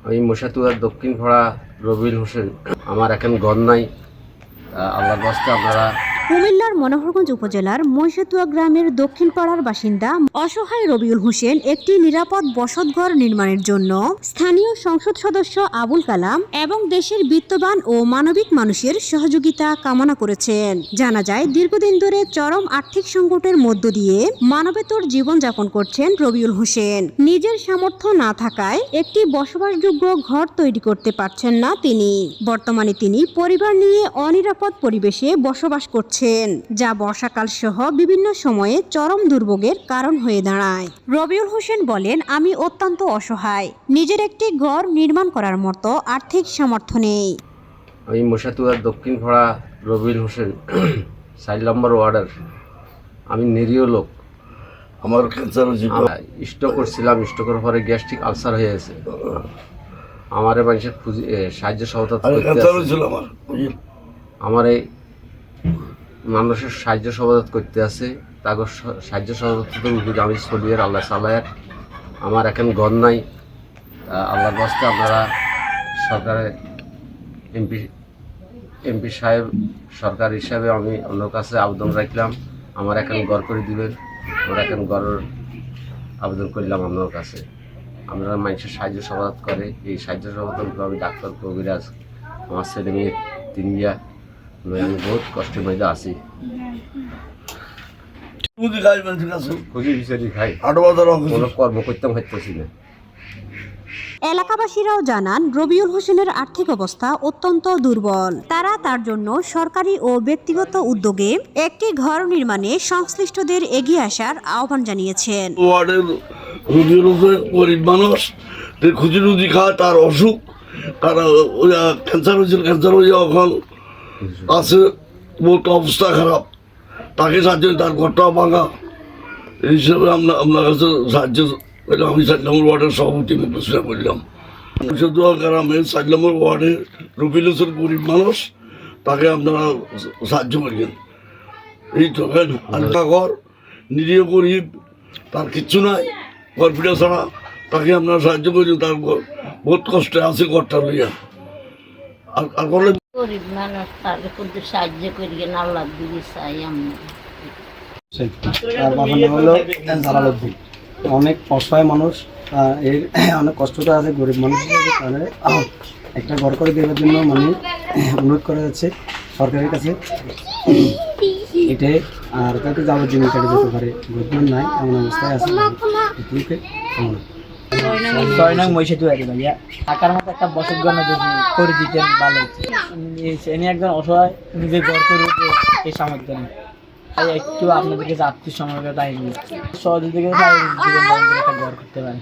আমি মশাতুয়ার দক্ষিণ পাড়া রবিউল হোসেন। আমার এখন ঘর নাই, আল্লাহর বাস্তে আপনারা। কুমিল্লার মনোহরগঞ্জ উপজেলার মহিষাতুয়া গ্রামের দক্ষিণ পাড়ার বাসিন্দা অসহায় রবিউল হোসেন একটি নিরাপদ বসতঘর নির্মাণের জন্য স্থানীয় সংসদ সদস্য আবুল কালাম এবং দেশের বিত্তবান ও মানবিক মানুষের সহযোগিতা কামনা করেছেন। জানা যায়, দীর্ঘদিন ধরে চরম আর্থিক সংকটের মধ্য দিয়ে মানবেতর জীবনযাপন করছেন রবিউল হোসেন। নিজের সামর্থ্য না থাকায় একটি বসবাসযোগ্য ঘর তৈরি করতে পারছেন না তিনি। বর্তমানে তিনি পরিবার নিয়ে অনিরাপদ পরিবেশে বসবাস করছেন, যা বর্ষাকাল সহ বিভিন্ন সময়ে চরম দুর্ভোগের কারণ হয়ে দাঁড়ায়। রবিউল হোসেন বলেন, আমি অত্যন্ত অসহায়, নিজের একটি ঘর নির্মাণ করার মতো আর্থিক সামর্থ্য নেই। আমি মশাতুয়ার দক্ষিণ পাড়া রবিউল হোসেন, 4 নম্বর ওয়ার্ডের। আমি নিরীহ লোক। আমার ক্যান্সার স্ট্রোক করছিলাম, স্ট্রোকের পরে গ্যাস্ট্রিক আলসার হয়ে গেছে। আমার মানুষের সাহায্য সহযোগিতা আমার এই মানুষের সাহায্য সহযোগিতা করতে আছে। তাকে সাহায্য সহযোগিতার উপরে আমি চলিয়ে আল্লাহ সালায়ার। আমার এখন ঘর নাই, আল্লাহর বাস্তে আপনারা সরকারের এমপি সাহেব সরকার হিসাবে আমি আপনার কাছে আবেদন রাখলাম, আমার এখন ঘর করে দিবেন। আমরা এখন ঘরের আবেদন করলাম আপনার কাছে। আপনারা মানুষের সাহায্য সহযোগিতা করে, এই সাহায্য সহযোগিতা আমি ডাক্তার কবিরাজ, আমার ছেলে মেয়ে 3 আমি বহুত কষ্টের মধ্যে আছি। কোনো কর্ম করতাম হইতেছি না। এলাকাবাসীরাও জানান, রবিউল হোসেনের আর্থিক অবস্থা অত্যন্ত দুর্বল। তারা তার জন্য সরকারি ও ব্যক্তিগত উদ্যোগে একটি ঘর নির্মাণে সংশ্লিষ্টদের এগিয়ে আসার আহ্বান জানিয়েছেন। রবিউল হোসেন গরিব মানুষ, খুঁজি রুজি খায়, তার অসুখ, তার ক্যান্সার হয়েছিল, ক্যান্সার হয়ে এখন আছে, বহুত অবস্থা খারাপ। তাকে সাহায্য, তার ঘরটা ভাঙা, এই হিসাবে আপনার কাছে সাহায্য। আমি 4 নম্বর ওয়ার্ডের সভাপতি ঘোষণা করলাম। মহিষাতুয়া গ্রামের 4 নম্বর ওয়ার্ডের রবিউল হোসেন গরিব মানুষ, তাকে আপনারা সাহায্য করিয়েন। এই তো আরেকটা ঘর, নিরীহ গরিব, তার কিচ্ছু নাই, ঘর ফিরে ছাড়া, তাকে আপনারা সাহায্য করেন। তার বহুত কষ্টে আছে ঘরটা লইয়া। আর করলে গরিব মানুষ, তাদের কিন্তু সাহায্য করিয়েন, আল্লাহ দিদি চাই আমরা। তার বাবার নাম হলো জালালউদ্দিন। অনেক অসহায় মানুষ, এর অনেক কষ্টটা আছে গরিব মানুষদের। তাহলে একটা ঘর করে দেওয়ার জন্য মানে অনুরোধ করা যাচ্ছে সরকারের কাছে এটাই। আর কাউকে যাওয়ার জন্য কেটে যেতে পারে, গরিব নাই এমন অবস্থায় আছে। 6 নং মহিষাতুয়া ভাইয়া, থাকার মতো একটা বসতঘর যদি করে দিতেন ভালো। এনে একজন অসহায়, নিজের ঘর করে এই সামর্থ্য নেই। একটু আপনাদের কাছে আর্থিক সহায়তা সহযোগিতা একটা ঘর করতে পারেন।